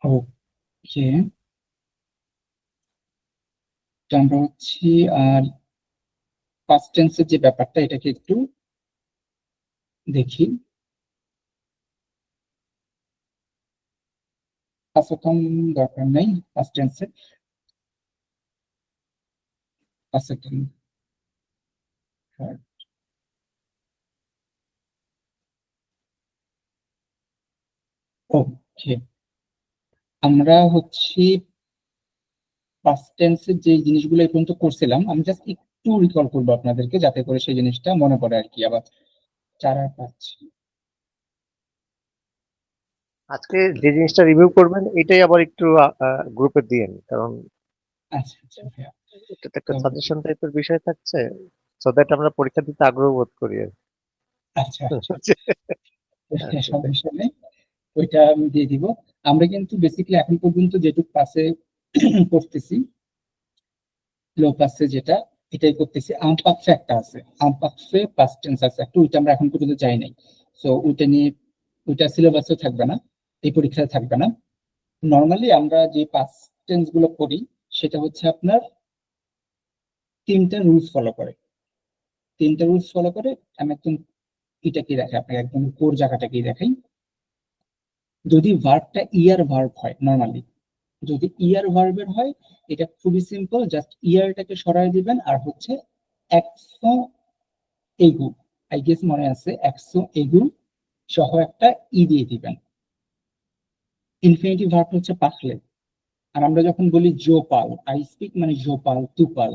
ওকে, আমরা হচ্ছি আর পাস্ট টেন্সের যে ব্যাপারটা এটাকে একটু দেখি। পাঁচতম দরকার নেই পাস্ট টেন্সে, পাঁচতম। ওকে, আমরা হচ্ছি পাস্ট টেন্সের যে জিনিসগুলো এই পর্যন্ত করছিলাম আমি জাস্ট একটু রিকল করবো আপনাদেরকে, যাতে করে সেই জিনিসটা মনে পড়ে আর কি। আবার 4 আর 5। আজকে যে জিনিসটা রিভিউ করবেন এটাই আবার একটু গ্রুপে দিয়েন, কারণ আচ্ছা আচ্ছা ভাইয়া, এটাতে একটা তো সাজেশন টাইপের বিষয় থাকছে, সো দ্যাট আমরা পরীক্ষা দিতে আগ্রহ বোধ করি আর আচ্ছা আচ্ছা, কি। আচ্ছা, সমস্যা নেই, ওইটা আমি দিয়ে দিব। আমরা কিন্তু বেসিক্যালি এখন পর্যন্ত যেটুকু পাসে করতেছি, লো পাসে যেটা, এটাই করতেছি। আমপাকসে একটা আছে, আমপাকসে পাস্ট টেন্স আছে একটা, ওইটা আমরা এখন পর্যন্ত যাই নাই। সো ওইটা নিয়ে, ওইটা সিলেবাসে থাকবে না, এই পরীক্ষায় থাকবে না। নর্মালি আমরা যে পাস্ট টেন্স গুলো করি সেটা হচ্ছে আপনার তিনটা রুলস ফলো করে, তিনটা রুলস ফলো করে। আমি একদম এটাকে দেখাই আপনাকে, একদম কোর জায়গাটাকেই দেখাই। যদি ভার্বটা ইয়ার ভার্ব হয়, নর্মালি যদি ইয়ার ভার্বের হয়, এটা খুবই সিম্পল, জাস্ট ইয়ারটাকে সরাই দিবেন আর হচ্ছে একশো এগু, আই গেস মনে আছে, একশো এগু সহ একটা ই দিয়ে দিবেন। ইনফিনিটিভ ভার্ব হচ্ছে পাখলে। আর আমরা যখন বলি জোপাল, আই স্পিক মানে জোপাল তুপাল,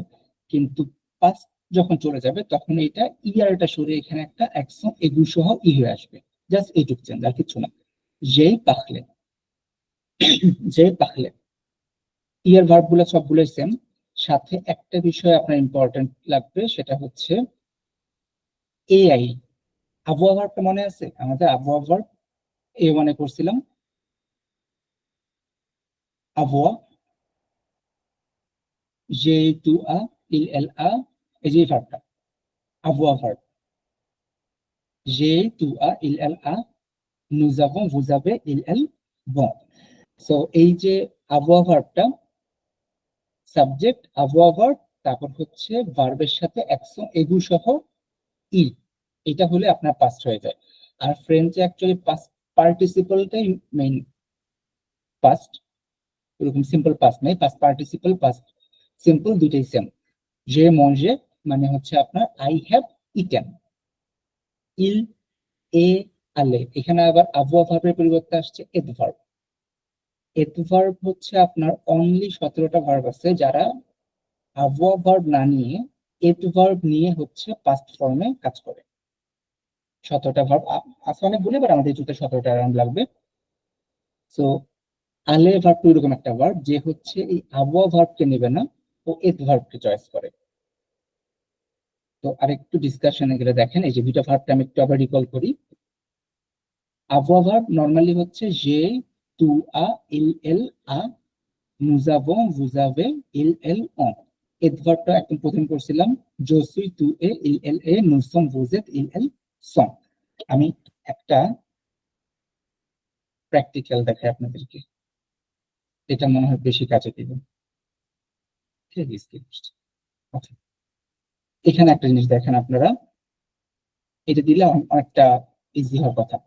কিন্তু পাস্ট যখন চলে যাবে তখন এটা ইয়ারটা সরে এখানে একটা একশো এগু সহ ই হয়ে আসবে। জাস্ট এইটুক চেঞ্জ, আর কিছু না। যেই পাখলে, যেই পাখলে, ইয়ার ভার্ব গুলো সবগুলোই সেম। সাথে একটা বিষয় আপনার ইম্পর্টেন্ট লাগবে, সেটা হচ্ছে এআই। আবহাওয়া ভার্বটা মনে আছে আমাদের? আবহাওয়া ভার্ব এ মানে করছিলাম, আবহাওয়া, জে টু আ ইল এল আ, এই যে ভার্বটা আবহাওয়া ভার্ব, জে টু আ ইল এল আ, nous avons, vous avez, il elle vont। So এই যে আবহাওয়া ভার্বটা, সাবজেক্ট আবহাওয়া ভার্ব, তারপর হচ্ছে ভার্বের সাথে একশো এগু সহ ই, এটা হলে আপনার পাস্ট হয়ে যায়। আর ফ্রেঞ্চে অ্যাকচুয়ালি পাস্ট পার্টিসিপলটাই মেইন পাস্ট, এরকম সিম্পল পাস্ট নেই, পাস্ট পার্টিসিপল পাস্ট সিম্পল দুইটাই সেম। যে মঞ্জে মানে হচ্ছে আপনার আই হ্যাভ ইটেন, ইল এ আলে, এখানে আবার আবহাওয়া ভার্বের পরিবর্তে আসছে এড ভার্ব। এড ভার্ব হচ্ছে আপনার অনলি 17টা ভার্ব আছে যারা আবহাওয়া ভার্ব না নিয়ে এড ভার্ব নিয়ে হচ্ছে পাস্ট ফর্মে কাজ করে। 17টা ভার্ব আছে অনেকগুলো, এবার আমাদের জুতে 17টা রাউন্ড লাগবে। সো আলে ভার্ব এরকম একটা ভার্ব যে হচ্ছে এই আবহাওয়া ভার্বকে নেবে না, ও এড ভার্বকে চয়েস করে। তো আরেকটু ডিসকাশনে গেলে দেখেন, এই যে দুইটা ভার্বটা আমি একটু আবার রিকল করি। আবহাওয়া ভার্ব নর্মালি হচ্ছে যে তু আ ইল এল আ, nous avons, vous avez, il elle ont। এডভার্বটা একদম প্রথম করছিলাম, je suis, tu es, il elle est, nous sommes, vous êtes, il elle sont। আমি একটা প্র্যাকটিক্যাল দেখাই আপনাদেরকে, এটা মনে হয় বেশি কাজে দিবে। এখানে একটা জিনিস দেখেন আপনারা, এটা দিলে অনেকটা ইজি হওয়ার কথা।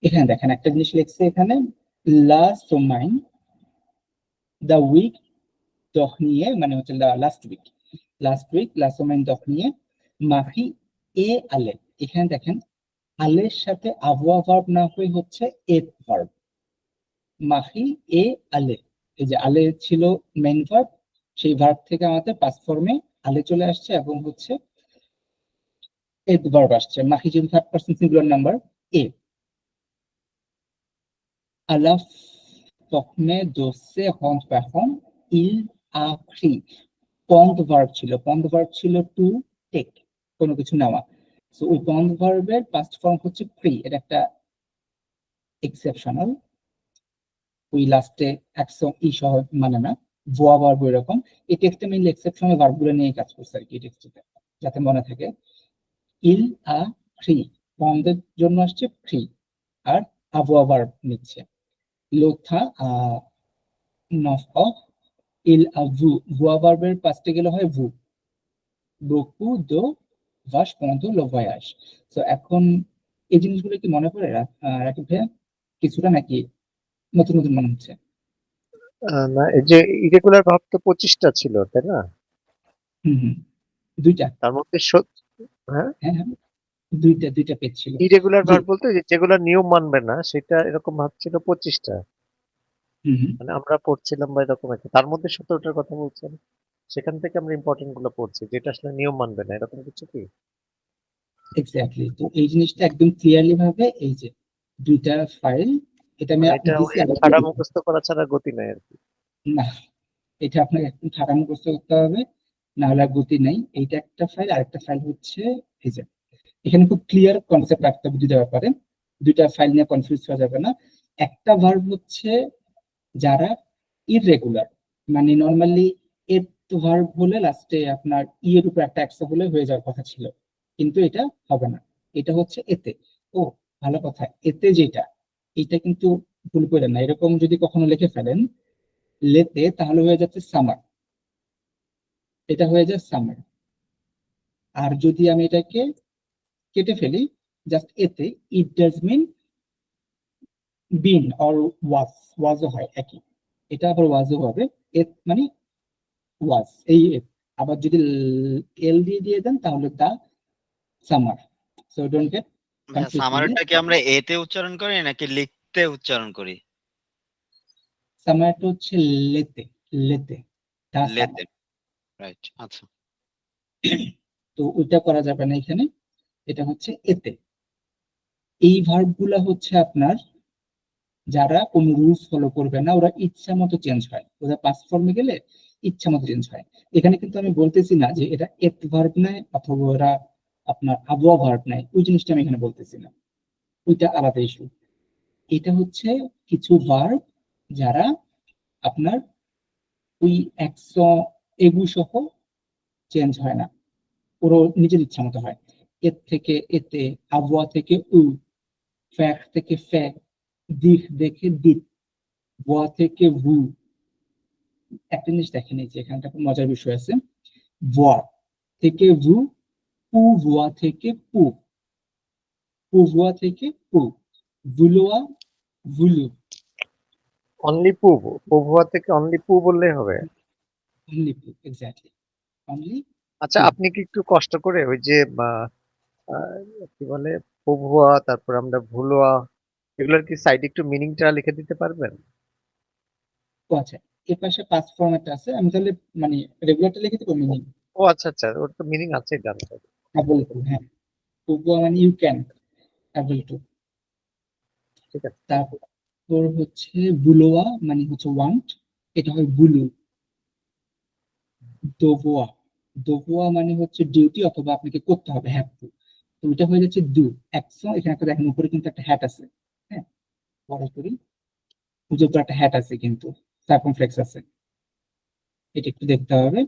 এখানে দেখেন একটা জিনিস লিখছে এখানে, লা সোমাইন দা উইক দখ নিয়ে, মানে হচ্ছে লাস্ট উইক, লাস্ট উইক লা সোমাইন দখ নিয়ে মাহি এ আলে। এখানে দেখেন আলের সাথে আবহাওয়া ভার্ব না হয়ে হচ্ছে এট ভার্ব, মাহি এ আলে। এই যে আলে ছিল মেইন ভার্ব, সেই ভার্ব থেকে আমাদের পাস্ট ফর্মে আলে চলে আসছে এবং হচ্ছে এট ভার্ব আসছে। মাহি যদি থার্ড পারসন সিঙ্গুলার নাম্বার এ। আলাফ তখনে দোসে হন্ট পাখন ইল আখরি, পন্ড ভার্ব ছিল, পন্ড ভার্ব ছিল টু টেক, কোনো কিছু নেওয়া। সো ওই পন্ড ভার্বের পাস্ট ফর্ম হচ্ছে ফ্রি, এটা একটা এক্সেপশনাল, ওই লাস্টে একশো ই সহ মানে না, ভুয়া ভার্ব এরকম। এই টেক্সটে মেইনলি এক্সেপশনাল ভার্বগুলো নিয়ে কাজ করছে আর কি টেক্সটে, যাতে মনে থাকে। ইল আ ফ্রি বন্ধের জন্য আসছে ফ্রি, আর avoir verb নিচ্ছে। L'autre a neuf ans, il a vu, voir verb এর পাস্টে গেলে হয় vous, beaucoup de vaches pendant le voyage। তো এখন এই জিনিসগুলো কি মনে পড়ে রাকিব ভাইয়া কিছুটা, নাকি নতুন নতুন মনে হচ্ছে? না, এই যে ইরেগুলার ভাব তো 25টা ছিল, তাই না? হুম হুম, দুইটা। তার মধ্যে হ্যাঁ, হ্যাঁ হ্যাঁ, দুইটা দুইটা পেজ ছিল। ইরেগুলার জি। ভার্ব বলতে যেগুলো নিয়ম মানবে না, সেটা এরকম ভাব ছিল 25টা। হুম হুম, মানে আমরা পড়ছিলাম বা এরকম একটা, তার মধ্যে 17টার কথা বলছেন। সেখান থেকে আমরা ইম্পর্টেন্ট গুলো পড়ছি, যেটা আসলে নিয়ম মানবে না, এরকম কিছু কি? এক্স্যাক্টলি। তো এই জিনিসটা একদম ক্লিয়ারলি ভাবে, এই যে দুইটা ফাইল, এটা আমি মানে এটা দিছি ওই আবার দিয়ে ছাড়া দিলাম। মুখস্থ করা ছাড়া গতি নাই আর কি। না, এটা আপনাকে একদম ঠাড়া মুখস্থ করতে হবে, না হলে আর গতি নাই। এইটা একটা ফাইল, আরেকটা ফাইল হচ্ছে এই যে, এখানে খুব ক্লিয়ার কনসেপ্ট রাখতে হবে দুইটা ব্যাপারে, দুইটা ফাইল নিয়ে কনফিউজ হওয়া যাবে না। একটা ভার্ব হচ্ছে যারা ইররেগুলার, মানে নর্মালি এর ভার্ব হলে লাস্টে আপনার এর উপর একটা একশো হলে হয়ে যাওয়ার কথা ছিল, কিন্তু এটা হবে না। এটা হচ্ছে এতে। ও, ভালো কথা, এতে যেটা, এটা কিন্তু ভুল করে না, এরকম যদি কখনো লিখে ফেলেন লেতে, তাহলে হয়ে যাচ্ছে সামার, এটা হয়ে যায় সামার। আর যদি আমি এটাকে কেটে ফেলি জাস্ট এতে, it does mean been or ওয়াজ, ওয়াজও হয় একই, এটা আবার ওয়াজও হবে, এত মানে ওয়াজ, এই এত। আবার যদি এল দিয়ে দিয়ে দেন তাহলে দা সামার। সো ডোন্ট গেট ভাইয়া কনফিউজ মানে। সামারটা কি আমরা এতে উচ্চারণ করি নাকি লিখতে উচ্চারণ করি? সামারটা হচ্ছে লেতে, লেতে, দা লেতে, সামার। রাইট, আচ্ছা। তো ওইটা করা যাবে না এখানে, এটা হচ্ছে এতে। এই ভার্ব গুলা হচ্ছে আপনার যারা কোনো রুলস ফলো করবে না, ওরা ইচ্ছা মতো চেঞ্জ হয়, ওরা পাস ফর্মে গেলে ইচ্ছা মতো চেঞ্জ হয়। এখানে কিন্তু আমি বলতেছি না যে এটা এত ভার্ব নেয় অথবা ওরা আপনার আবহাওয়া ভার্ব নেয়, ওই জিনিসটা আমি এখানে বলতেছি না, ওইটা আলাদা ইস্যু। এটা হচ্ছে কিছু ভার্ব যারা আপনার ওই একশো এগু সহ চেঞ্জ হয় না, ওরা নিজের ইচ্ছা মতো হয়। এর থেকে এতে, আবহাওয়া থেকে ফ্যাক থেকে ফ্যাক, দিক দেখে দিক, ওয়া থেকে ভু। একটা জিনিস দেখেন, এই যে এখানটা খুব মজার বিষয় আছে, ওয়া থেকে ভু, পু ভুয়া থেকে পু, পু ভুয়া থেকে পু, ভুলোয়া ভুলু। অনলি পু, পভুয়া থেকে অনলি পু বললেই হবে। অনলি পু, এক্স্যাক্টলি, অনলি আচ্ছা, পু। আপনি কি একটু কষ্ট করে ওই যে কি বলে, পভুয়া, তারপর আমরা ভুলোয়া, এগুলোর কি সাইডে একটু মিনিংটা লিখে দিতে পারবেন? ও আচ্ছা, এর পাশে পাঁচ ফরম্যাট আছে, আমি তাহলে মানে রেগুলারটা লিখে দেবো, মিনিং ও আচ্ছা আচ্ছা, ওর তো মিনিং আছে জানতে হবে। Able to. হ্যাঁ, পু মানে ইউ ক্যান, অ্যাবল টু। ঠিক আছে। তারপর হচ্ছে বুলোয়া মানে হচ্ছে ওয়ান্ট, এটা হয় বুলু। দোবোয়া, দোবোয়া মানে হচ্ছে ডিউটি অথবা আপনাকে করতে হবে, হ্যাভ টু। তো এটা হয়ে যাচ্ছে ডু, অ্যাকশন। এখানে একটা দেখেন উপরে কিন্তু একটা হ্যাট আছে, হ্যাঁ, পরে করি, পুজোর তো একটা হ্যাট আছে কিন্তু সার্কামফ্লেক্স আছে, এটা একটু দেখতে হবে।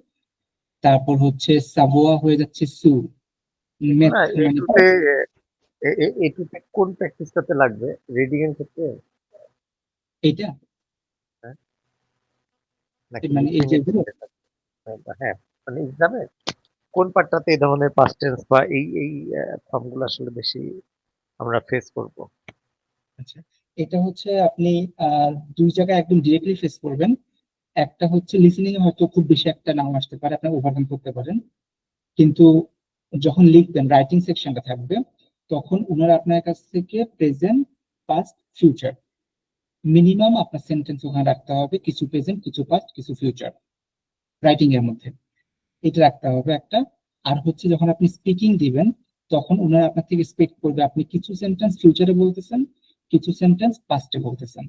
তারপর হচ্ছে সাভোয়া হয়ে যাচ্ছে সু, মেথ না, মানে এটুতে কোন প্র্যাকটিসটাতে লাগবে, রিডিং এর ক্ষেত্রে? এইটা, হ্যাঁ, নাকি মানে এই লিসনিং এর যেগুলো, ক্ষেত্রে লাগবে? হ্যাঁ, মানে এক্সামে কোন পার্টটাতে এই ধরনের পাস্ট টেন্স বা এই ফর্মগুলো আসলে বেশি আমরা ফেস করব? আচ্ছা, এটা হচ্ছে আপনি দুই জায়গায় একদম ডিরেক্টলি ফেস করবেন। একটা হচ্ছে লিসেনিং এ হয়তো খুব বেশি একটা নাম আসতে পারে, আপনি ওভারকাম করতে পারেন, কিন্তু যখন লিখবেন রাইটিং সেকশনটা থাকবে, তখন ওনারা আপনার কাছ থেকে প্রেজেন্ট, পাস্ট, ফিউচার, মিনিমাম আপনার সেন্টেন্স ওখানে রাখতে হবে, কিছু প্রেজেন্ট, কিছু পাস্ট, কিছু ফিউচার, রাইটিং এর মধ্যে এটা রাখতে হবে একটা। আর হচ্ছে যখন আপনি স্পিকিং দিবেন, তখন ওনারা আপনার থেকে এক্সপেক্ট করবে আপনি কিছু সেন্টেন্স ফিউচারে বলতেছেন, কিছু সেন্টেন্স পাস্টে বলতেছেন।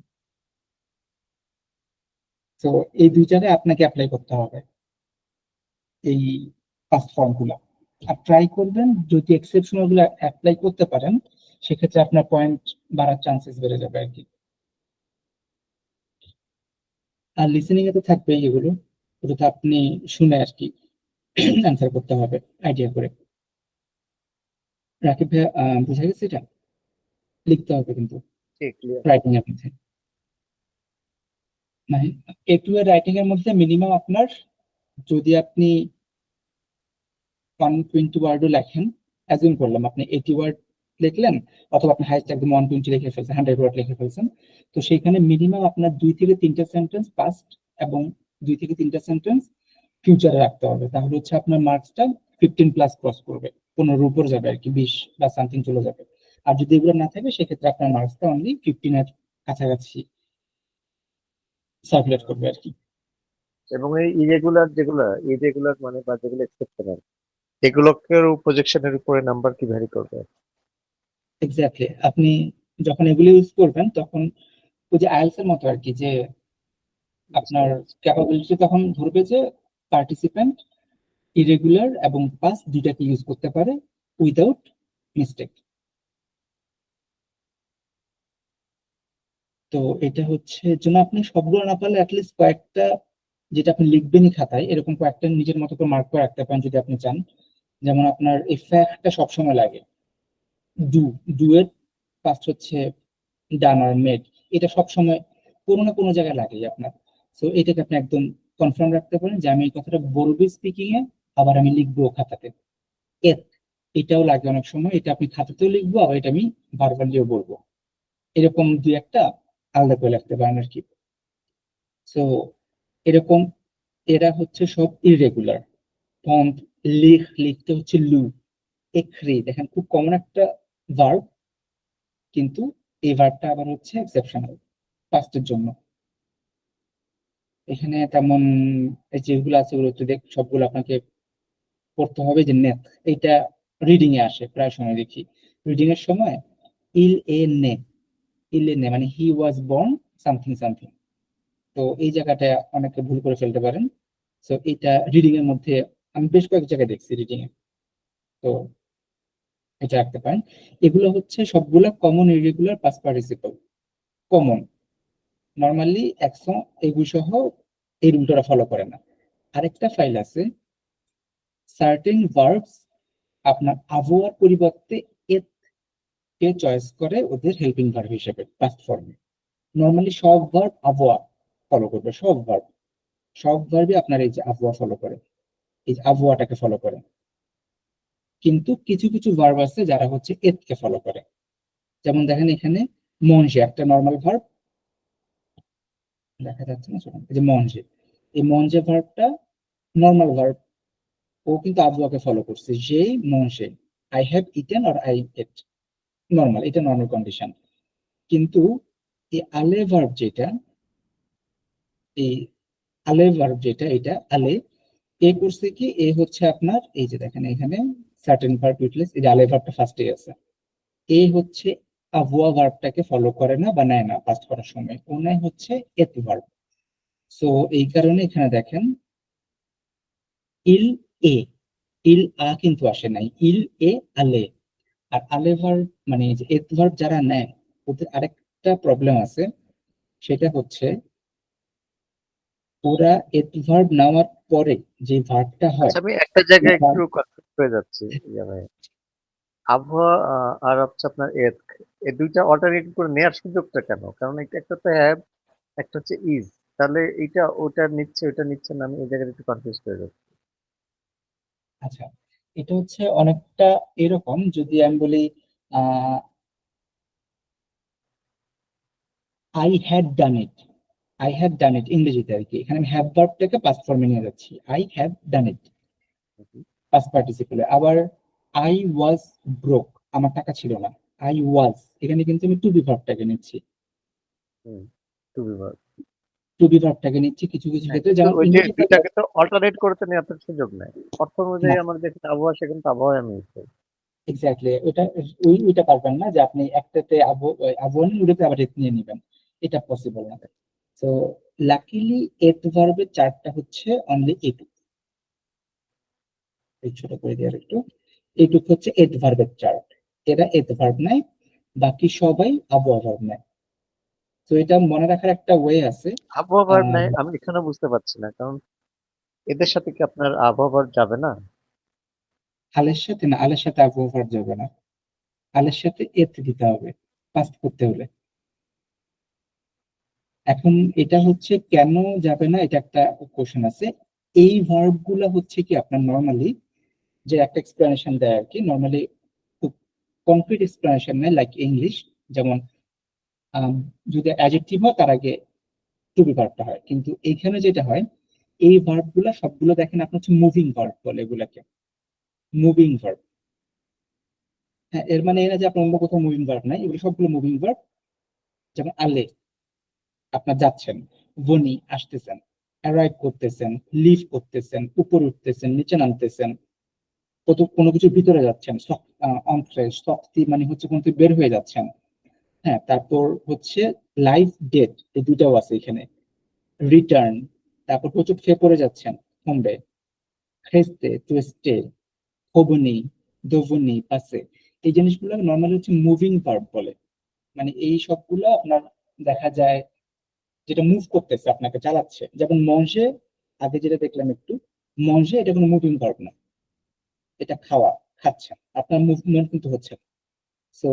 তো এই দুই জায়গায় আপনাকে অ্যাপ্লাই করতে হবে এই পাস্ট ফর্ম গুলা। আর ট্রাই করবেন যদি এক্সেপশনাল গুলো অ্যাপ্লাই করতে পারেন, সেক্ষেত্রে আপনার পয়েন্ট বাড়ার চান্সেস বেড়ে যাবে আর কি। আর লিসেনিং এ তো থাকবেই এগুলো, ওটা তো আপনি শুনে আর কি অ্যান্সার করতে হবে আইডিয়া করে। রাকিব ভাই, বুঝা গেছে? এটা লিখতে হবে কিন্তু ঠিক ক্লিয়ার। রাইটিং এর মধ্যে, মানে একটু রাইটিং এর মধ্যে মিনিমাম আপনার, যদি আপনি 120 ওয়ার্ডও লেখেন, অ্যাজিউম করলাম আপনি 80 ওয়ার্ড লিখলেন, অথবা আপনি হাইস্ট একদম 120 লিখে ফেলছেন, 100 ওয়ার্ড লিখে ফেলছেন, তো সেখানে মিনিমাম আপনার 2 থেকে 3টা সেন্টেন্স পাস্ট এবং 2 থেকে 3টা সেন্টেন্স ফিউচারে রাখতে হবে। তাহলে হচ্ছে আপনার মার্কসটা 15+ ক্রস করবে, 15 উপর যাবে আর কি, 20 বা সামথিং চলে যাবে। আর যদি এগুলো না থাকে সেক্ষেত্রে আপনার মার্কসটা অনলি 15 এর কাছাকাছি সার্কুলেট করবে আর কি। এবং এই ইরেগুলার মানে বা যেগুলো এক্সেপ্টেবল, এগুলোকে প্রজেকশনের উপরে নাম্বার কি ভ্যারি করবে? এক্স্যাক্টলি, আপনি যখন এগুলো ইউজ করবেন তখন ওই যে আইএলটিএস এর মতো আর কি, যে বুঝতে আপনার পেরেছি। ক্যাপাবিলিটি তখন ধরবে যে পার্টিসিপেন্ট ইরেগুলার এবং পাস দুইটাকে ইউজ করতে পারে উইদাউট মিস্টেক। তো এটা হচ্ছে জন্য আপনি সবগুলো না পারলে অ্যাটলিস্ট কয়েকটা, যেটা আপনি লিখবেনই খাতায়, এরকম কয়েকটা নিজের মতো করে মার্ক করে রাখতে পারেন যদি আপনি চান। যেমন আপনার এই ফ্যাক্টটা সবসময় লাগে, ডু, ডু এর ফার্স্ট হচ্ছে ডান আর মেড, এটা সবসময় কোনো না কোনো জায়গায় লাগে আপনার। তো এটাকে আপনি একদম কনফার্ম রাখতে পারেন যে আমি এই কথাটা বলবো স্পিকিং এ, আবার আমি লিখবো খাতাতে। এত, এটাও লাগে অনেক সময়, এটা আপনি খাতাতেও লিখবো, আবার এটা আমি ভার্বালিও বলবো, এরকম দুই একটা আলাদা করে লিখতে পারেন আর কি। সো এরকম, এরা হচ্ছে সব ইররেগুলার ফর্ম। লিখতে হচ্ছে লু, এক্রি, দেখেন খুব কমন একটা ভার্ব, কিন্তু এই ভার্বটা আবার হচ্ছে এক্সেপশনাল পাস্টের জন্য। এখানে তেমন এই যেগুলো আছে ওগুলো একটু সবগুলো আপনাকে পড়তে হবে। যে নেট, এটা রিডিং এ আসে প্রায় সময় দেখি, রিডিং এর সময় ইল এ নে, ইল এ নে মানে হি ওয়াজ বর্ন সামথিং সামথিং, তো এই জায়গাটা অনেকে ভুল করে ফেলতে পারেন। তো এটা রিডিং এর মধ্যে আমি বেশ কয়েক জায়গায় দেখছি রিডিং এ, তো এটা রাখতে পারেন। এগুলো হচ্ছে সবগুলা common irregular past participle, common, normally action এগুলো সহ এই রুলটা ফলো করে না। আরেকটা ফাইল আছে সার্টেন ভার্বস, আপনার আবহাওয়ার পরিবর্তে এত কে চয়েস করে ওদের হেল্পিং ভার্ব হিসেবে পাস্ট ফর্মে। নর্মালি সব ভার্ব আবহাওয়া ফলো করবে, সব ভার্বই আপনার এই যে আবহাওয়া ফলো করে, এই যে আবহাওয়াটাকে ফলো করে। কিন্তু কিছু কিছু ভার্ব আছে যারা হচ্ছে এত কে ফলো করে। যেমন দেখেন এখানে মনজে একটা নর্মাল ভার্ব, দেখা যাচ্ছে না সেখানে, এই যে মনজে, এই মনজে ভার্বটা নর্মাল ভার্ব, ও কিন্তু আবহাওয়াকে ফলো করছে, যেই মনজে, I have eaten or I ate, normal, এটা নর্মাল কন্ডিশন। কিন্তু এই আলে ভার্ব যেটা, এই আলে ভার্ব যেটা, এটা আলে, এ করছে কি, এ হচ্ছে আপনার এই যে দেখেন এখানে সার্টেন ভার্ব ইউটিলাইজ, এই যে আলে ভার্বটা ফার্স্টে আছে, এ হচ্ছে আবহাওয়া ভার্বটাকে ফলো করে না বা নেয় না পাস্ট করার সময়, ও নেয় হচ্ছে এত ভার্ব। সো এই কারণে এখানে দেখেন ইল এ, ইল আ কিন্তু আসে নাই, ইল এ আলে। আর আলে ভার্ব মানে এই যে এত ভার্ব যারা নেয়, ওদের আরেকটা প্রবলেম আছে, সেটা হচ্ছে ওরা এত ভার্ব নেওয়ার পরে যে ভার্বটা হয়, আচ্ছা, আমি একটা জায়গায় এই একটু কনফিউজ হয়ে যাচ্ছি। ইয়া ভাই, আবহাওয়া আর হচ্ছে আপনার এর, এই দুইটা অল্টারনেট করে নেওয়ার সুযোগটা কেন? কারণ একটা তো হ্যাভ, একটা হচ্ছে ইজ, তাহলে এটা ওটা নিচ্ছে ওটা নিচ্ছে না, আমি এই জায়গায় একটু কনফিউজ হয়ে যাচ্ছি। আচ্ছা, এটা হচ্ছে অনেকটা এরকম, যদি আমি বলি I had done it, I have done it ইংরেজিতে আর কি, এখানে আমি হ্যাভ ভার্বটাকে পাস্ট ফর্মে নিয়ে যাচ্ছি, I have done it past পার্টিসিপলে। আবার আই ওয়াজ ব্রোক, আমার টাকা ছিল না, আই ওয়াজ, এখানে কিন্তু আমি টু বি ভার্বটাকে নিচ্ছি, হুম, to be verb. To be ভার্বটাকে নিচ্ছি কিছু কিছু হ্যাঁ, ক্ষেত্রে, কিন্তু যেমন ওই যে ইংরেজিতে দুইটাকে তো অল্টারনেট করতে নেওয়ার তো সুযোগ নাই। অর্থ না, অনুযায়ী আমার যেখানে আবহাওয়া সেখানে তো আবহাওয়া আমি নিচ্ছি। এক্স্যাক্টলি ওটা, ওইটা পারবেন না যে আপনি একটাতে আবহাওয়া নিয়ে ওটাতে আবার এথ নিয়ে নিবেন, এটা পসিবল না। তো লাকিলি এথ ভার্বের চারটা হচ্ছে অনলি এইটুকু, এই ছোট করে দিয়ে একটু, এইটুকু হচ্ছে এথ ভার্বের চার্ট, এরা এথ ভার্ব নাই, বাকি সবাই আবহাওয়া ভার্ব নাই। তো এটা মনে রাখার একটা ওয়ে আছে। আবহাওয়া ভার্ব আহ নাই, আমি এখানে বুঝতে পারছি না, কারণ এদের সাথে কি আপনার আবহাওয়া ভার্ব যাবে না? আলের সাথে না, আলের সাথে আবহাওয়া ভার্ব যাবে না। আলের সাথে এত দিতে হবে পাস্ট করতে হলে। এখন এটা হচ্ছে কেন যাবে না, এটা একটা কোশ্চেন আছে। এই ভার্ব গুলা হচ্ছে কি আপনার নর্মালি যে একটা এক্সপ্লেনেশন দেয় আর কি, নর্মালি খুব কনক্রিট এক্সপ্লেনেশন নেয়, লাইক ইংলিশ। যেমন যদি অ্যাডজেক্টিভ হয় তার আগে টু বি ভার্বটা হয়, কিন্তু এইখানে যেটা হয় এই ভার্ব গুলা সবগুলো দেখেন আপনার হচ্ছে মুভিং ভার্ব বলে এগুলাকে, মুভিং ভার্ব। হ্যাঁ, এর মানে এই না যে আপনার অন্য কোথাও মুভিং ভার্ব নাই, এগুলো সবগুলো মুভিং ভার্ব। যেমন আলে আপনার যাচ্ছেন, বনি আসতেছেন, অ্যারাইভ করতেছেন, লিভ করতেছেন, উপরে উঠতেছেন, নিচে নামতেছেন, কোনো কিছুর ভিতরে যাচ্ছেন, অন্ত্রে শক্তি মানে হচ্ছে কোন থেকে বের হয়ে যাচ্ছেন। হ্যাঁ, তারপর হচ্ছে লাইফ ডেথ, এই দুইটাও আছে এখানে। রিটার্ন, তারপর প্রচুর খেয়ে পড়ে যাচ্ছেন, কমবে, খেস্তে টুয়েস্টে, হবনি, দোবনি, পাসে। এই জিনিসগুলো নর্মালি হচ্ছে মুভিং ভার্ব বলে। মানে এই সবগুলো আপনার দেখা যায় যেটা মুভ করতেছে, আপনাকে চালাচ্ছে। যেমন মঞ্জে, আগে যেটা দেখলাম একটু, মঞ্জে এটা কোনো মুভিং ভার্ব না, এটা খাওয়া, খাচ্ছেন, আপনার মুভমেন্ট কিন্তু হচ্ছে। সো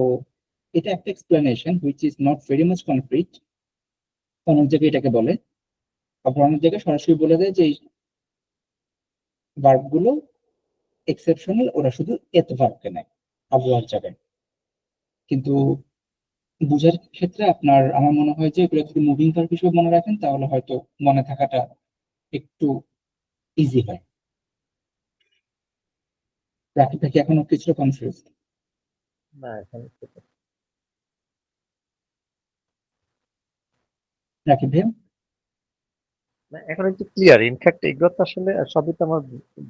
এটা একটা explanation which is not very much concrete. অনেক জায়গায় এটাকে বলে, আবার অনেক জায়গায় সরাসরি বলে দেয় যে এই ভার্ব গুলো এক্সেপশনাল, ওরা শুধু এত ভার্বকে নেয় আবহাওয়ার জায়গায়। কিন্তু বুঝার ক্ষেত্রে আপনার আমার মনে হয় যে এগুলো যদি মুভিং ভার্ব হিসেবে মনে রাখেন তাহলে হয়তো মনে থাকাটা একটু ইজি হয়। রাকিব ভাই কি এখনো কিছুটা কনফিউজ? না এখন রাকিব ভাই না, এখন একটু ক্লিয়ার। ইনফ্যাক্ট এগুলো তো আসলে সবই তো আমার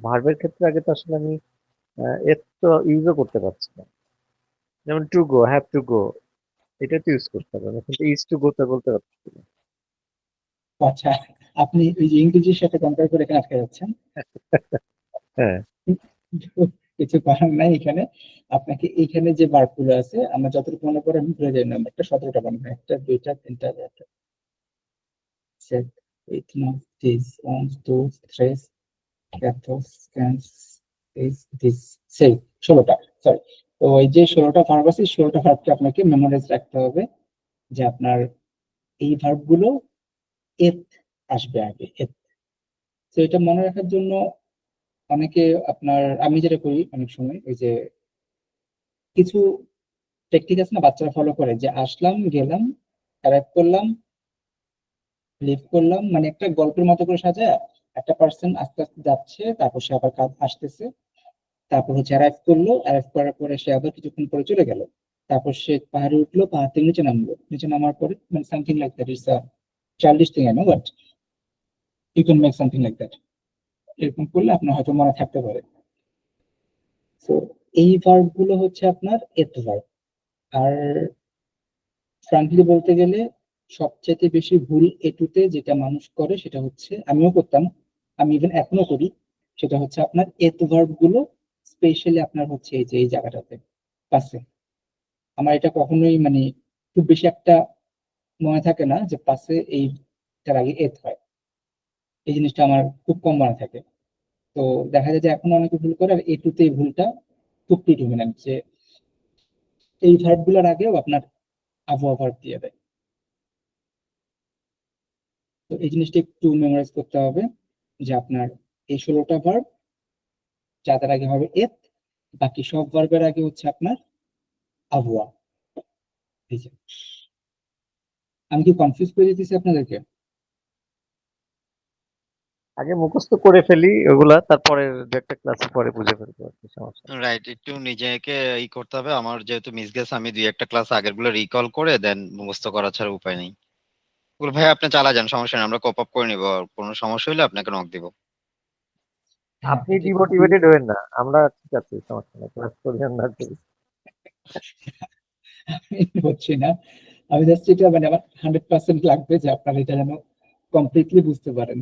ভার্বের ক্ষেত্রে আগে তো আসলে আমি এর তো ইউজও করতে পারছি না। যেমন to go, have to go, এটা তো ইউজ করতে হবে না, কিন্তু ইজ টু গো তো বলতে পারছি না। আচ্ছা, আপনি ওই যে ইংরেজির সাথে কম্পেয়ার করে এখানে আটকে যাচ্ছেন। হ্যাঁ, কিছু করার নাই এখানে। আপনাকে এইখানে যে ভার্ব গুলো আছে আমরা যতটুকু মনে করে আমি ভুলে যাই না, একটা 17টা বানাবো, একটা দুইটা তিনটা চারটা set eight nine this one two three ক্যাথস ক্যান্স দিস সেই 16টা, সরি। তো এই যে 16টা ভার্ব আছে 16টা ভার্বকে আপনাকে মেমোরাইজ রাখতে হবে, যে আপনার এই ভার্ব গুলো এত আসবে আগে, এত। তো এটা মনে রাখার জন্য অনেকে আপনার, আমি যেটা করি অনেক সময় ওই যে কিছু টেকনিক আছে না বাচ্চারা ফলো করে, যে আসলাম গেলাম অ্যারাইভ করলাম লিভ করলাম, মানে একটা গল্পের মতো করে সাজায় একটা পার্সন আস্তে আস্তে যাচ্ছে, তারপর সে আবার কাজ আসতেছে, তারপর হচ্ছে অ্যারাইভ করলো, অ্যারাইভ করার পরে সে আবার কিছুক্ষণ পরে চলে গেল, তারপর সে পাহাড়ে উঠলো, পাহাড় থেকে নিচে নামলো, নিচে নামার পরে মানে something like that. It's a childish thing I know, but you can make something like that. এরকম করলে আপনার হয়তো মনে থাকতে পারে। তো এই ভার্ব গুলো হচ্ছে আপনার এত ভার্ব। আর ফ্রাঙ্কলি বলতে গেলে সবচেয়ে বেশি ভুল এটুতে যেটা মানুষ করে সেটা হচ্ছে, আমিও করতাম, আমি ইভেন এখনো করি, সেটা হচ্ছে আপনার এত ভার্ব গুলো স্পেশালি আপনার হচ্ছে এই যে এই জায়গাটাতে পাশে। আমার এটা কখনোই মানে খুব বেশি একটা মনে থাকে না যে পাশে এইটার আগে এত হয়, এই জিনিসটা আমার খুব কম মনে থাকে। তো দেখা যায় যে এখন অনেকে ভুল করে, আর এটুতে এই ভুলটা খুব প্রিডমিনেন্ট, যে এই ভার্ব গুলোর আগেও আপনার আবহাওয়া ভার্ব দিয়ে দেয়। তো এই জিনিসটা একটু মেমোরাইজ করতে হবে, যে আপনার এই 16টা ভার্ব যাদের আগে হবে এত, বাকি সব ভার্বের আগে হচ্ছে আপনার আবহাওয়া। এই যে আমি কি কনফিউজ করে দিতেছি আপনাদেরকে? আগে মুখস্থ করে ফেলি ওগুলা, তারপরে দু একটা ক্লাসে পরে বুঝে ফেলবো আর কি, সমস্যা নেই। রাইট, একটু নিজেকে করতে হবে। আমার যেহেতু মিস গেছে, আমি দুই একটা ক্লাস আগের গুলো রিকল করে দেন মুখস্থ করা ছাড়া উপায় নেই। ওগুলো ভাই আপনি চালা যান, সমস্যা নেই, আমরা কোপ আপ করে নিবো। আর কোনো সমস্যা হলে আপনাকে নক দিব। হ্যাঁ, আপনি এটা একটু ডিমোটিভেটেড হবেন না, আমরা ঠিক আছে, সমস্যা নেই, ক্লাস করি আর না করি। হচ্ছে না। আমি জাস্ট এটা মানে আমার 100% লাগবে যে আপনারা এটা যেন কমপ্লিটলি বুঝতে পারেন।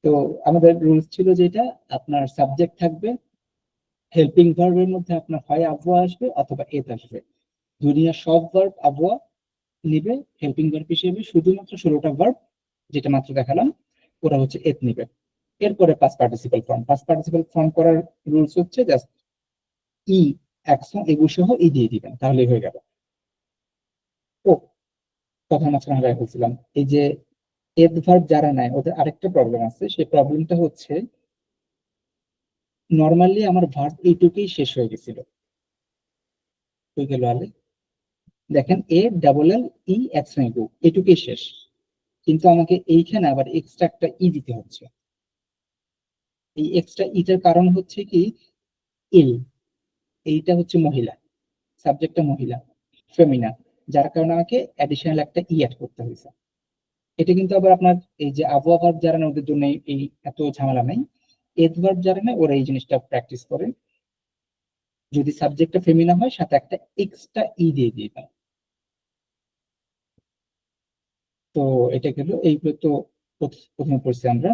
তো আমাদের রুলস ছিল যেটা, আপনার সাবজেক্ট থাকবে, হেল্পিং ভার্বের মধ্যে আপনার হয় আবহাওয়া আসবে অথবা এত আসবে। দুনিয়ার সব ভার্ব আবহাওয়া নিবে হেল্পিং ভার্ব হিসেবে, শুধুমাত্র 16টা ভার্ব যেটা মাত্র দেখালাম ওরা হচ্ছে এত নিবে। এরপরে পাস্ট পার্টিসিপল ফর্ম করার রুলস হচ্ছে জাস্ট ই অ্যাকশন এগু সহ ই দিয়ে দিবেন, তাহলেই হয়ে গেল। ও, কথা মাঝখানে গায়ে বলছিলাম, এই যে এডভার্ব যারা নেয় ওদের আরেকটা প্রবলেম আছে। সেই প্রবলেমটা হচ্ছে নর্মালি আমার ভার্ব এইটুকুই শেষ হয়ে গেছিল, হয়ে গেল আলে। দেখেন এ ডাবল এল ই অ্যাকশন এগু এটুকুই শেষ, কিন্তু আমাকে এইখানে আবার এক্সট্রা একটা ই দিতে হচ্ছে। এই এক্সট্রা ইটার কারণ হচ্ছে কি, ইল, এইটা হচ্ছে মহিলা, সাবজেক্টটা মহিলা, ফেমিনা, যার কারণে আমাকে অ্যাডিশনাল একটা ই অ্যাড করতে হয়েছে। এটা কিন্তু আবার আপনার এই যে আবহাওয়া ভার্ব যারা না ওদের জন্য এই এত ঝামেলা নাই। এডভার্ব যারা না ওরা এই জিনিসটা প্র্যাকটিস করে, যদি সাবজেক্টটা ফেমিনা হয় সাথে একটা এক্সট্রা ই দিয়ে দিবেন। তো এটা গেল, এইগুলো তো প্রথমে পড়ছি আমরা।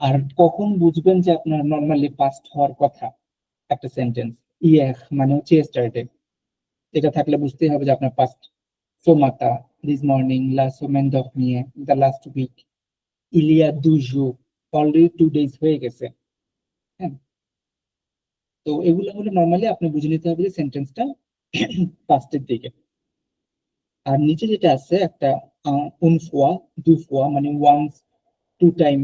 আর কখন বুঝবেন যে আপনার নর্মালি পাস্ট হওয়ার কথা একটা সেন্টেন্স, ইয়েস মানে হচ্ছে স্টার্টেড, এটা থাকলে বুঝতেই হবে যে আপনার পাস্ট। সো মাতা, দিস মর্নিং, লা সোমেন দখ নিয়ে, দ্য লাস্ট উইক, ইলিয়া দুজু, অলরেডি 2 days হয়ে গেছে। হ্যাঁ, তো এগুলো হলে নর্মালি আপনি বুঝে নিতে হবে যে সেন্টেন্সটা পাস্টের দিকে। আর নিচে যেটা আছে একটা উন ফোয়া, দু ফোয়া মানে ওয়ান্স, টু টাইম।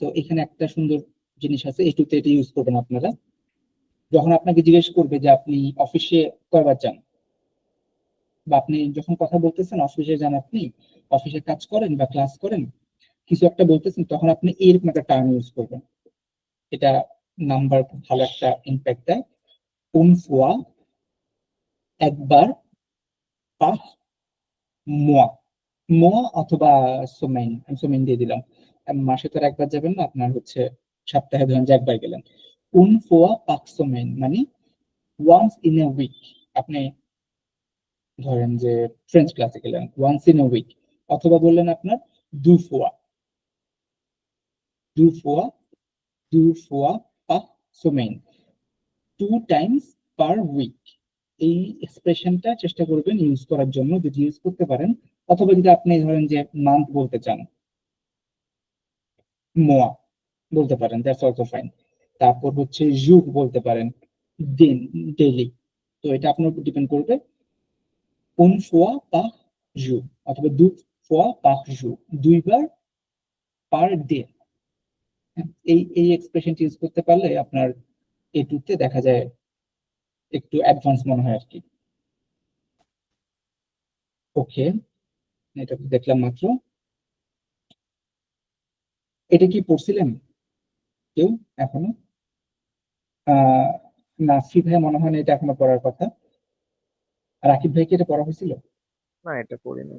তো এখানে একটা সুন্দর জিনিস আছে, এটুতে এটা ইউজ করবেন আপনারা। যখন আপনাকে জিজ্ঞেস করবে যে আপনি অফিসে কয়বার যান, বা আপনি যখন কথা বলতেছেন অফিসে যান, আপনি অফিসে কাজ করেন বা ক্লাস করেন, কিছু একটা বলতেছেন, তখন আপনি এরকম একটা টার্ম ইউজ করবেন। এটা নাম্বার ভালো একটা ইম্প্যাক্ট দেয়। উন ফোয়া, একবার, পাহ, মোয়া, মোয়া অথবা সোমেন, আমি সোমেন দিয়ে দিলাম। মাসে তো আর একবার যাবেন না, আপনার হচ্ছে সপ্তাহে ধরেন যে একবার গেলেন। উন ফোয়া পাক সোমেন মানে ওয়ান্স ইন এ উইক। আপনি ধরেন যে ফ্রেঞ্চ ক্লাসে গেলেন, ওয়ান্স ইন এ উইক। অথবা বললেন আপনার দু ফোয়া, দু ফোয়া, দু ফোয়া পাক সোমেন, 2 times পার উইক। এই এক্সপ্রেশনটা চেষ্টা করবেন ইউজ করার জন্য, যদি ইউজ করতে পারেন। অথবা যদি আপনি ধরেন যে মান্থ বলতে চান, মোয়া বলতে পারেন, দ্যাটস অলসো ফাইন। তারপর হচ্ছে যুগ বলতে পারেন, দিন, ডেইলি। তো এটা আপনার উপর ডিপেন্ড করবে। উন ফোয়া পাহ জু অথবা দু ফোয়া পাহ জু, 2বার পার ডে। এই এই এক্সপ্রেশনটি ইউজ করতে পারলে আপনার এটুতে দেখা যায় একটু অ্যাডভান্স মনে হয় আর কি। ওকে, এটা দেখলাম মাত্র। এটা কি পড়ছিলেন কেউ এখনো? আহ নাসি ভাই মনে হয় না এটা এখনো পড়ার কথা। রাকিব ভাইকে এটা পড়া হয়েছিল? না, এটা করিনি।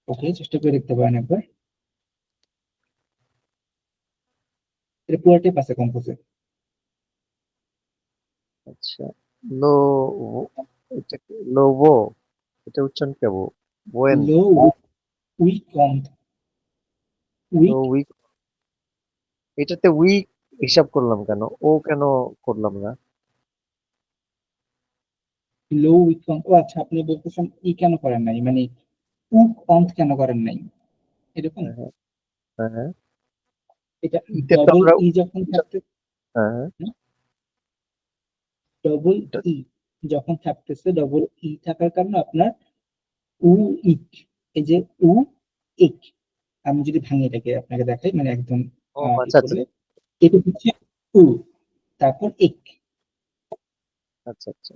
ওকে, চেষ্টা করে দেখতে পারেন একবার। এটা পুরোটাই পাশে কম্পোজে। আচ্ছা, লো, এটা লোবো, এটা উচ্চারণ কেবো, ওয়েন, low week on, low week, week, এটাতে উইক হিসাব করলাম কেন, ও কেন করলাম না? লো উইক অন। ও আচ্ছা, আপনি বলতেছেন ই কেন করেন নাই, মানে উক অন কেন করেন নাই, এরকম। হ্যাঁ, হ্যাঁ, হ্যাঁ, এটা ইতে তো ডবল আমরা, ই যখন থাকতে, হ্যাঁ, হ্যাঁ, ডবল এটা- ই যখন থাকতেছে, ডবল ই থাকার কারণে আপনার উ ইক, এই যে উ ইক, আমি যদি ভাঙি এটাকে আপনাকে দেখাই, মানে একদম ও ই আচ্ছা, আচ্ছা, করলে, এটা হচ্ছে উ, তারপর ইক, আচ্ছা, আচ্ছা,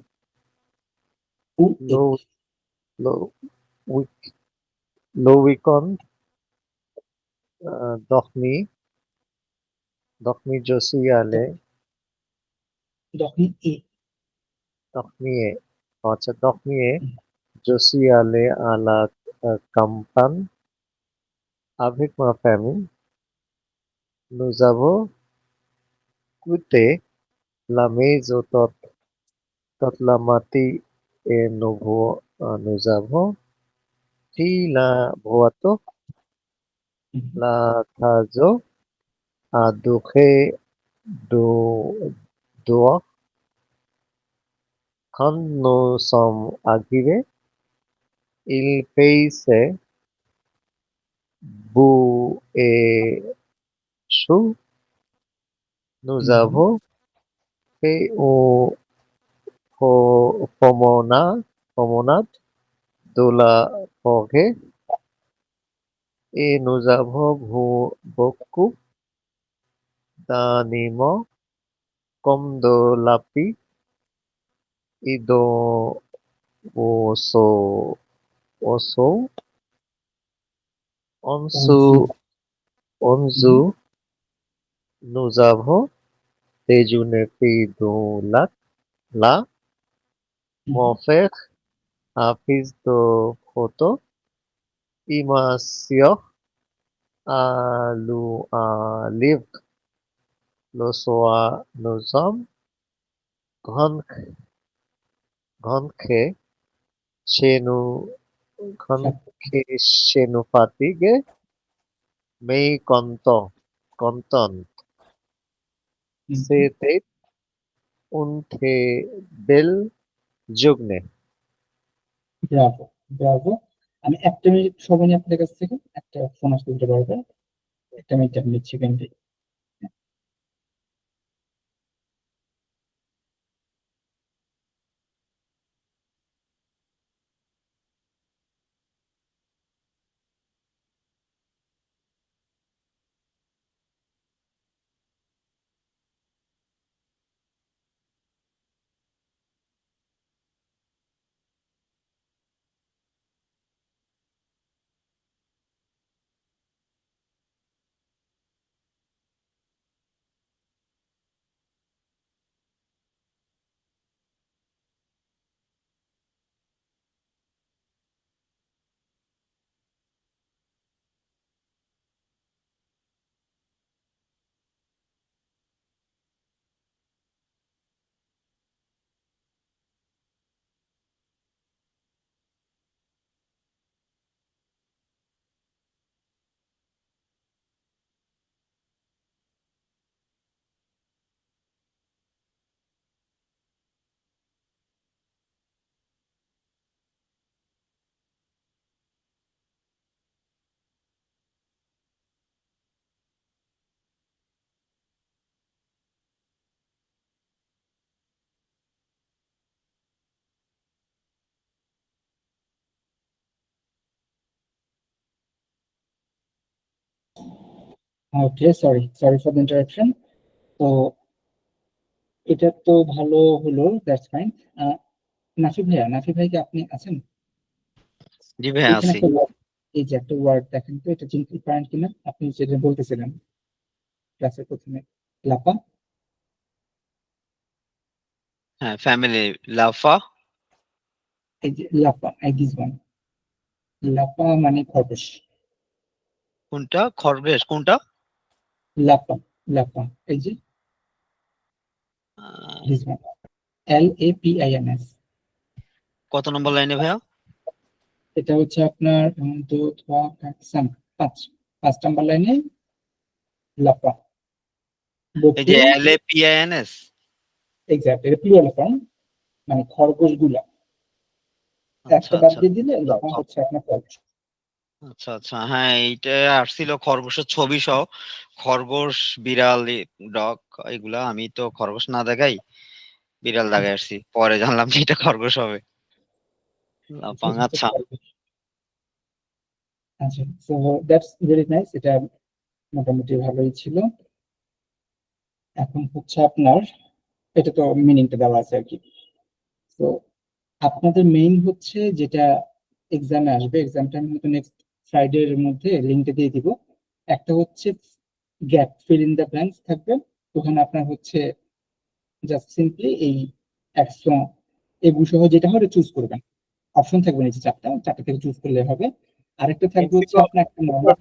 উ লো, ইক। লো উইক, লো উইকন, দখনি, দখনি জসিয়ালে, যখন ই, দখনিয়ে, আচ্ছা, দখনিয়ে জসিয়ালে আলা কাম্পান, avec ma famille, nous avons quitté la maison toute la matinée et nous avons pris la voiture, la casa a duré dehors. Quand nous sommes arrivés, il faisait beau et chaud. Nous avons fait promenade de la forêt et nous avons beaucoup d'animaux comme de lapins et d'oiseaux. Oiseaux. Also, Nous avons déjeuné près de là. Mon frère a pris de photos et ma sœur a lu un livre. Le soir, nous sommes rentrés chez nous, rentrés chez nous fatigués, mais contents. C'était une très belle journée. Bravo, Bravo. আমি 1 minute সময় নিই আপনাদের কাছ থেকে। একটা phone আসতে দিতে পারবেন? 1 মিনিট আমি নিচ্ছি কিন্তু। ওকে, সরি ফর দ্য ইন্টারাপশন। তো এটা তো ভালো হলো, দ্যাটস ফাইন। নাফি ভাই কি আপনি আছেন? জি ভাই, এখানে আছি। একটা এই যে একটা ওয়ার্ড দেখেন তো, এটা চিনতে পারেন কিনা? আপনি যেটা বলতেছিলেন ক্লাসের প্রথমে, লাপা। হ্যাঁ, ফ্যামিলি লাফা। এই যে লাপা, এই দিস ওয়ান, লাপা মানে খরগোশ। কোনটা খরগোশ? কোনটা? লাপা, লাপা, এই যে আহ, দিস ওয়ান, LAPINS। কত নম্বর লাইনে ভাইয়া? এটা হচ্ছে আপনার 5 নাম্বার লাইনে লাপা। এই যে LAPINS। এক্সাক্ট, এটা প্লুরাল ফর্ম, মানে খরগোশ গুলা। আচ্ছা একটা বাদ আচ্ছা দিয়ে দিলে লাপা হচ্ছে আপনার খরগোশ। আচ্ছা আচ্ছা, হ্যাঁ এইটা আসছিল খরগোশের ছবি সহ। খরগোশ, বিড়াল, ডগ, এগুলা আমি তো খরগোশ না দেখাই বিড়াল দেখাই আসছি, পরে জানলাম যে এটা খরগোশ হবে। লাপাং, আচ্ছা। আচ্ছা, সো দ্যাটস ভেরি নাইস। এটা মোটামুটি ভালোই ছিল। এখন হচ্ছে আপনার, এটা তো মিনিংটা দেওয়া আছে আর কি। তো আপনাদের মেইন হচ্ছে যেটা এক্সামে আসবে, এক্সামটা আমি হয়তো নেক্সট ফ্রাইডে এর মধ্যে লিঙ্কটা দিয়ে দিব। একটা হচ্ছে gap fill in the blanks থাকবে, ওখানে আপনার হচ্ছে জাস্ট সিম্পলি এই অ্যাকশন এগুলো সহ যেটা হবে চুজ করবেন। অপশন থাকবে নিচে চারটা থেকে চুজ করলে হবে। আরেকটা থাকবে হচ্ছে আপনার একটা নর্মাল।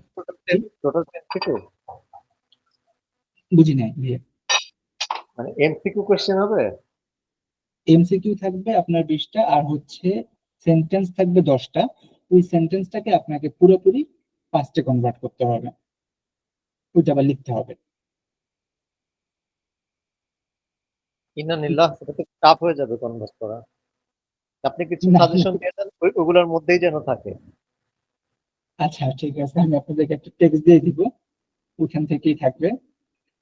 টোটাল এমসিকিউ, বুঝি নাই ভাইয়া। মানে এমসিকিউ কোশ্চেন হবে? এমসিকিউ থাকবে আপনার 20টা, আর হচ্ছে সেন্টেন্স থাকবে 10টা। ওই সেন্টেন্সটাকে আপনাকে পুরোপুরি পাস্টে কনভার্ট করতে হবে, ওইটা আবার লিখতে হবে। ইন্নানিল্লাহ, এটা তো টাফ হয়ে যাবে কনভার্স করা। আপনি কিছু না, সাজেশন দিয়ে দেন ওগুলোর মধ্যেই যেন থাকে। আচ্ছা ঠিক আছে, আমি আপনাদেরকে একটা টেক্সট দিয়ে দিব, ওখান থেকেই থাকবে।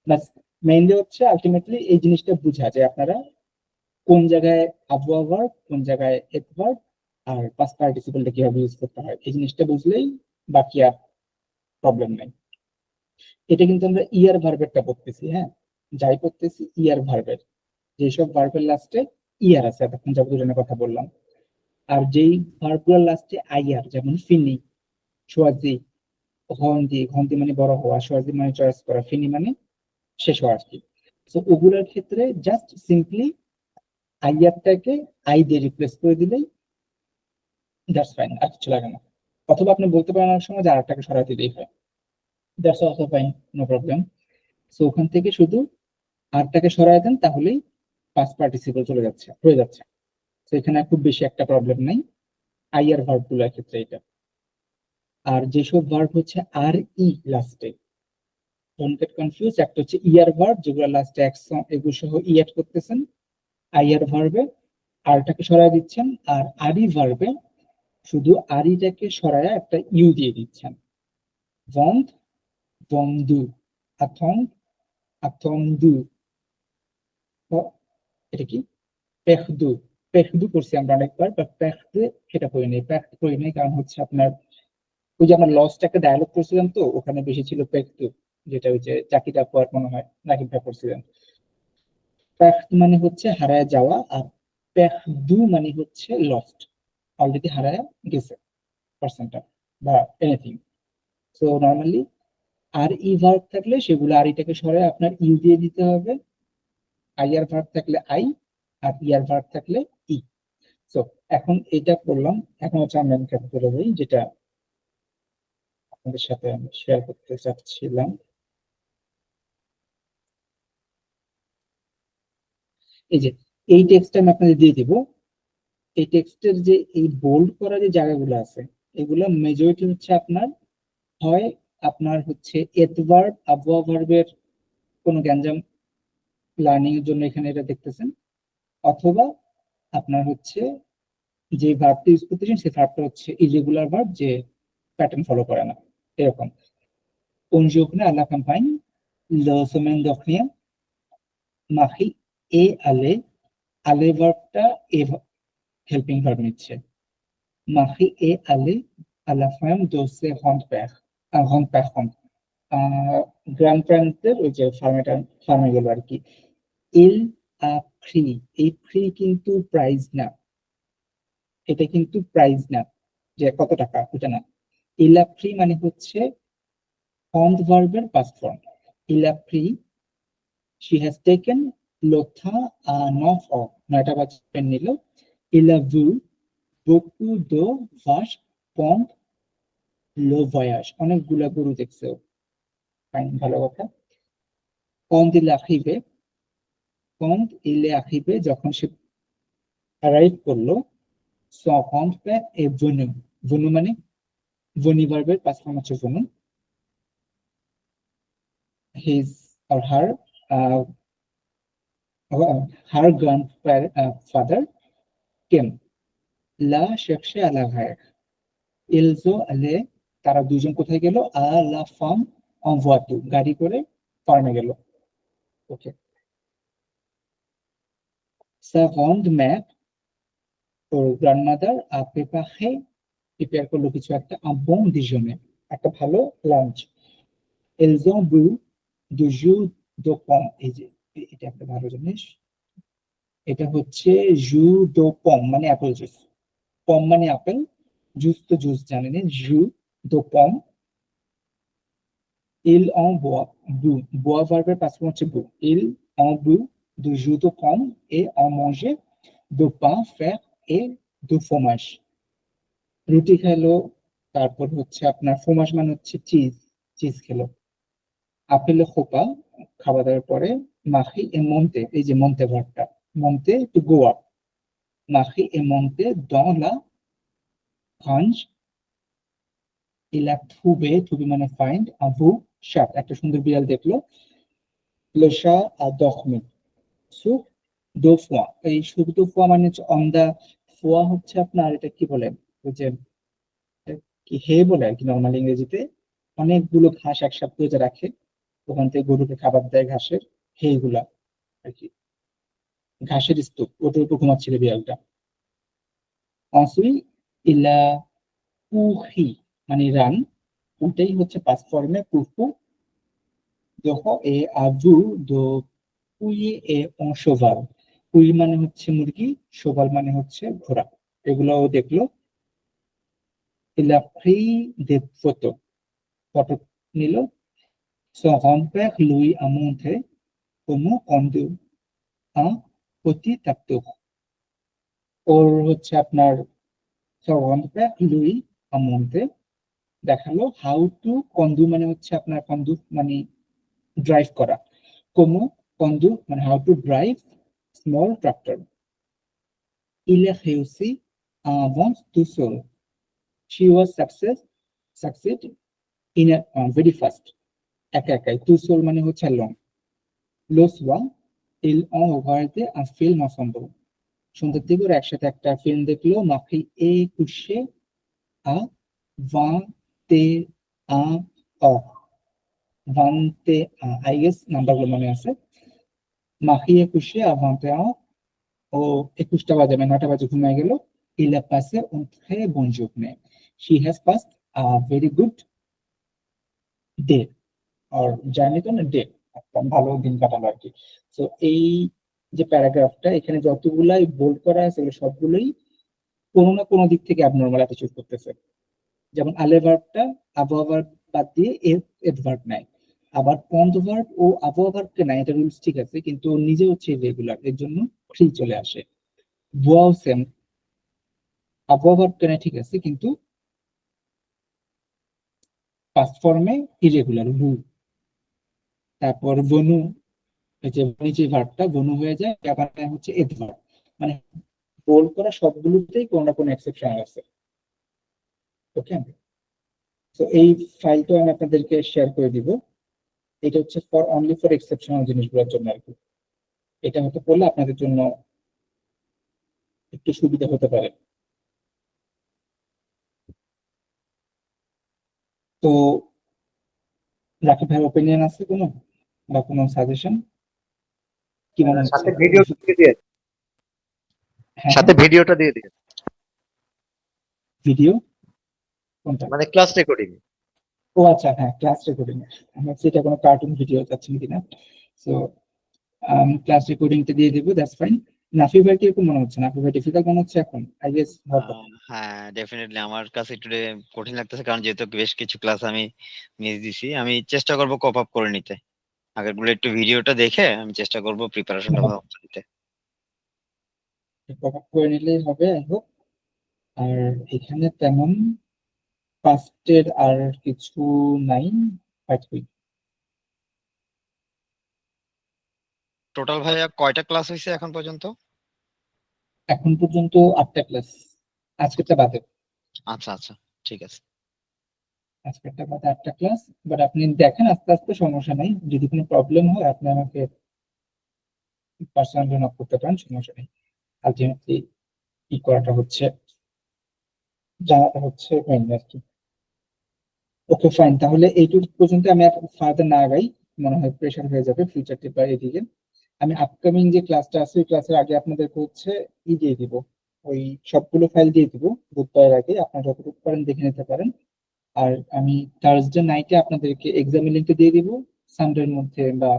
বাস মেইনলি হচ্ছে আলটিমেটলি এই জিনিসটা বুঝা যে আপনারা কোন জায়গায় avoir verb, কোন জায়গায় et verb, আর past participle কিভাবে ইউজ করতে হয়, এই জিনিসটা বুঝলেই বাকি আর প্রবলেম নাই। এটা কিন্তু আমরা ইয়ার ভার্বেরটা পড়তেছি, হ্যাঁ, যাই পড়তেছি ইয়ার ভার্বের, যেসব ভার্বের লাস্টে ইয়ার আছে, এতক্ষণ যাবতীয় জন্য কথা বললাম। আর যেই ভার্বগুলোর লাস্টে আইয়ার, যেমন ফিনি, সোয়াজি, ঘন্টি, ঘন্টি মানে বড় হওয়া, সোয়াজি মানে চয়েস করা, ফিনি মানে শেষ হওয়া আর কি। তো ওগুলোর ক্ষেত্রে জাস্ট সিম্পলি আইয়ারটাকে আই দিয়ে রিপ্লেস করে দিলেই দ্যাটস ফাইন, আর কিছু লাগে না। অথবা আপনি বলতে পারেন অনেক সময় যে আরেকটাকে সরাই দিলেই হয়, that's also fine, no problem. So ওখান থেকে শুধু আরটাকে সরাই দেন, তাহলেই পাস্ট পার্টিসিপল চলে যাচ্ছে, হয়ে যাচ্ছে। তো এখানে খুব বেশি একটা প্রবলেম নাই আইয়ার ভার্ব গুলোর ক্ষেত্রে এটা। আর যেসব ভার্ব হচ্ছে আর ই লাস্টে, ডোন্ট গেট কনফিউজ, একটা হচ্ছে ইয়ার ভার্ব যেগুলো লাস্টে এগুলো সহ ই অ্যাড করতেছেন আইয়ার ভার্বে, আরটাকে সরাই দিচ্ছেন, আর আরই ভার্বে শুধু আরিটাকে সরায়া একটা ইউ দিয়ে দিচ্ছেন, ভন্ড, বন্ধু, আথং, আথন্দু, এটা কি পেখদু, পেখদু করছি আমরা অনেকবার, বাট পেখদে সেটা করি নাই, পেখ করি নাই, কারণ হচ্ছে আপনার ওই যে আমরা লস্ট একটা ডায়ালগ করছিলাম, তো ওখানে বেশি ছিল পেখদু, যেটা ওই যে চাকিটা পর মনে হয় নাকি করছিলেন। পেখ মানে হচ্ছে হারায় যাওয়া, আর পেখদু মানে হচ্ছে লস্ট, অলরেডি হারায় গেছে পার্সনটা বা এনিথিং। সো নর্মালি আর ই ভার্ব থাকলে সেগুলো আর ইটাকে সরায় আপনার ইউ দিয়ে দিতে হবে, আইয়ার ভার্ব থাকলে আই, আর ইয়ার ভার্ব থাকলে ই। সো এখন এটা করলাম, এখন হচ্ছে আমরা চলে যাই, যেটা আপনাদের সাথে আমি শেয়ার করতে চাচ্ছিলাম। এই যে এই টেক্সটটা আমি আপনাদের দিয়ে দিব, এই টেক্সটের যে এই বোল্ড করা যে জায়গাগুলো আছে, এগুলো মেজরিটি হচ্ছে আপনার হয় আপনার হচ্ছে এত ভার্ব, অ্যাবভার্ব ভার্বের কোনো গ্যাঞ্জাম লার্নিং এর জন্য এখানে এটা দেখতেছেন, অথবা আপনার হচ্ছে যে ভার্বটা ইউজ করতেছেন সেই ভার্বটা হচ্ছে ইরেগুলার ভার্ব, যে প্যাটার্ন ফলো করে না, এরকম। Conjugne à la campagne, le semaine dernière, Marie est allée, aller ভার্বটা এ হেল্পিং ভার্ব নিচ্ছে, Marie est allée à la ferme de ses grands-pères, grands-parents, গ্র্যান্ড-প্যারেন্টসদের ওই যে ফার্মে গেল আর কি। Il a pris, এই ফ্রি কিন্তু প্রাইস না, এটা কিন্তু প্রাইস না যে কত টাকা, ওটা না। Il a pris মানে হচ্ছে ফর্ম ভার্বের past form. Il a pris, she has taken, l'autre a 9টা বাচ্চা নিল। Il a vu beaucoup de vaches pendant le voyage, অনেকগুলা গরু দেখছে, ফাইন, ভালো কথা। Quand il est arrivé, quand il est arrivé, যখন সে অ্যারাইভ করলো, son grand-père est venu, venu মানে venu ভার্বের পাস্ট ফর্ম হচ্ছে venu, his or her her grandfather came, la chercher à la mer, ils ont allé, তারা দুজন কোথায় গেল, à la ferme en voiture, গাড়ি করে ফার্মে গেল। ওকে, sa grand-mère, or grandmother a préparé, prepare করলো কিছু একটা, un bon déjeuner, একটা ভালো lunch. ils ont bu du jus de pomme, এই যে এটা একটা ভালো জিনিস, এটা হচ্ছে জু দো পম মানে অ্যাপেল জুস, পম মানে আপেল, জুস তো জুস জানেন, জু দো পম। Il en boit, bu, boit ভার্বের পাস্ট ফর্ম হচ্ছে bu, il en bu du jus de pomme et en manger de pain fer et de fromage, রুটি খেলো, তারপর হচ্ছে আপনার ফ্রোমাজ মানে হচ্ছে চিজ, চিজ খেলো। আপেলের খোপা, খাওয়া দাওয়ার পরে। মাখি এ মন্তে, এই যে মন্তে ভার্বটা, মন্তে টু গো আপ, মাখি এ মন্তে dans la grange, il a trouvé, trouvé মানে ফাইন্ড, un beau chat, একটা সুন্দর বিড়াল দেখলো, le chat a dormi sur deux fois, এই sur deux fois মানে হচ্ছে on the fois হচ্ছে আপনার এটা কি বলে, ওই যে কি হে বলে আর কি, নর্মাল ইংরেজিতে অনেকগুলো ঘাস একসাথে যে রাখে, ওখান থেকে গরুকে খাবার দেয় ঘাসের, সেইগুলা আর কি। ঘাসের স্তূপ, ওটার উপর ঘুমাচ্ছিল বিড়ালটা। ensuite il a couru মানে রান, ওটাই হচ্ছে পাস্ট ফর্মে কুফু। দেখো এ আজু দো কুই এ অংশভাগ, কুই মানে হচ্ছে মুরগি, শোভাল মানে হচ্ছে ঘোড়া, এগুলোও দেখলো। il a pris des photos, photo নিল। son grand-père lui a montré comment conduire un petit tracteur, ওর হচ্ছে আপনার son grand-père lui a montré দেখালো হাউ টু কন্ডু মানে হচ্ছে আপনার কন্ডু মানে ড্রাইভ করা, como কন্ডু মানে how to drive small tractor. il a réussi à avancer tout seul, she was succeed in a very fast, একা একাই, tout seul মানে হচ্ছে long. le soir ils ont regardé un film ensemble, সন্ধ্যার দিকে ওরা একসাথে একটা ফিল্ম দেখলো। Marie est couchée à 21 heures, 21 I guess নাম্বারগুলো মনে আছে। Marie est couchée à 21 heures, ও 21টা বাজে মানে 9টা বাজে ঘুমিয়ে গেল। il a passé une très bonne journée, she has passed a very good day, or journey তো না ডে, একটা ভালো দিন কাটালো আর কি। তো এই যে প্যারাগ্রাফটা এখানে যতগুলাই বোল্ড করা আছে এগুলো সবগুলোই কোনো না কোনো দিক থেকে অ্যাবনর্মাল অ্যাটিটিউড করতেছে। যেমন আলে ভার্বটা আবহাওয়া ভার্ব বাদ দিয়ে এড ভার্ব নেয়, আবার কন্ড ভার্ব ও আবহাওয়া ভার্বকে নেয়, এটা রুলস ঠিক আছে, কিন্তু ও নিজে হচ্ছে ইরেগুলার, এর জন্য ফ্রি চলে আসে। ভুয়াও সেম, আবহাওয়া ভার্বকে নেয় ঠিক আছে, কিন্তু পাস্ট ফর্মে ইরেগুলার ভু। তারপর বনু, এই যে নিচে ভার্বটা বনু হয়ে যায়, আবার হচ্ছে এড ভার্ব, মানে বোল্ড করা সবগুলোতেই কোনো না কোনো এক্সেপশন আছে। ওকে, তো এই ফাইলটা আমি আপনাদেরকে শেয়ার করে দিব। এটা হচ্ছে ফর অনলি ফর এক্সেপশনাল জিনিসগুলোর জন্য আর কি, এটা হতে পড়লে আপনাদের জন্য একটু সুবিধা হতে পারে। তো রাকিব ভাইয়ের ওপিনিয়ন আছে কোনো, বা কোনো সাজেশন কি মনে হচ্ছে? সাথে ভিডিও দিয়ে হ্যাঁ, সাথে ভিডিওটা দিয়ে দিন, ভিডিও কোনটা? মানে ক্লাস রেকর্ডিং। ও আচ্ছা, হ্যাঁ ক্লাস রেকর্ডিং, আমরা সেটা কোনো কার্টুন ভিডিও চাচ্ছি কিনা। সো ক্লাস রেকর্ডিংটা দিয়ে দেবো, দ্যাটস ফাইন। নাফি ভাই কিরকম মনে হচ্ছে? নাফি ভাই ডিফিকাল্ট মনে হচ্ছে এখন আই গেস? হ্যাঁ ডেফিনেটলি আমার কাছে একটু কঠিন লাগতেছে, কারণ যেহেতু বেশ কিছু ক্লাস আমি মিস দিছি। আমি চেষ্টা করব কপ আপ করে নিতে, আগের গুলো একটু ভিডিওটা দেখে আমি চেষ্টা করব প্রিপারেশনটা ভালো নিতে। করে নিলেই হবে আই হোপ। আর এখানে তেমন ফার্স্টের আর কিছু নাই, টোটাল ভাইয়া কয়টা ক্লাস হয়েছে এখন পর্যন্ত? এখন পর্যন্ত 8টা ক্লাস, আজকেরটা বাদে। আচ্ছা আচ্ছা, ঠিক আছে। আজকেরটা বাদে 8টা ক্লাস, বাট আপনি দেখেন আস্তে আস্তে, সমস্যা নাই। যদি কোনো প্রবলেম হয় আপনি আমাকে পার্সোনালি নক করতে পারেন, সমস্যা নেই। আলটিমেটলি কি করাটা হচ্ছে, জানাটা হচ্ছে মেইন আর কি। ওকে ফাইন, তাহলে এইটুকু পর্যন্ত আমি আর ফার্দার না আগাই, মনে হয় প্রেশার হয়ে যাবে ফিউচার টিপার এদিকে। আমি আপকামিং যে ক্লাসটা আছে ওই ক্লাসের আগে আপনাদেরকে হচ্ছে দিয়ে দিব, ওই সবগুলো ফাইল দিয়ে দিব বুধবারের আগে, আপনারা যতটুকু পারেন দেখে নিতে পারেন। আর আমি থার্সডে নাইটে আপনাদেরকে এক্সামের লিঙ্কটা দিয়ে দিব, সানডের মধ্যে বা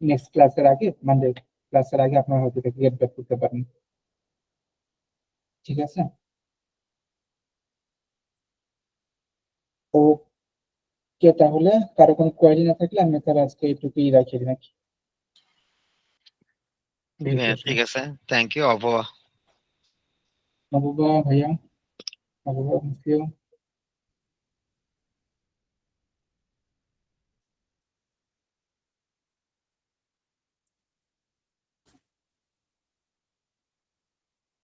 নেক্সট ক্লাসের আগে, মানডে ক্লাসের আগে আপনারা হয়তো গেট ব্যাক করতে পারেন, ঠিক আছে? ওকে, তাহলে কারো কোনো কোয়েরি না থাকলে আমি তাহলে আজকে এইটুকুই রাখি নাকি? ঠিক আছে, থ্যাংক ইউ অভয়া। মাহবুবা ভাইয়া, মাহবুবা,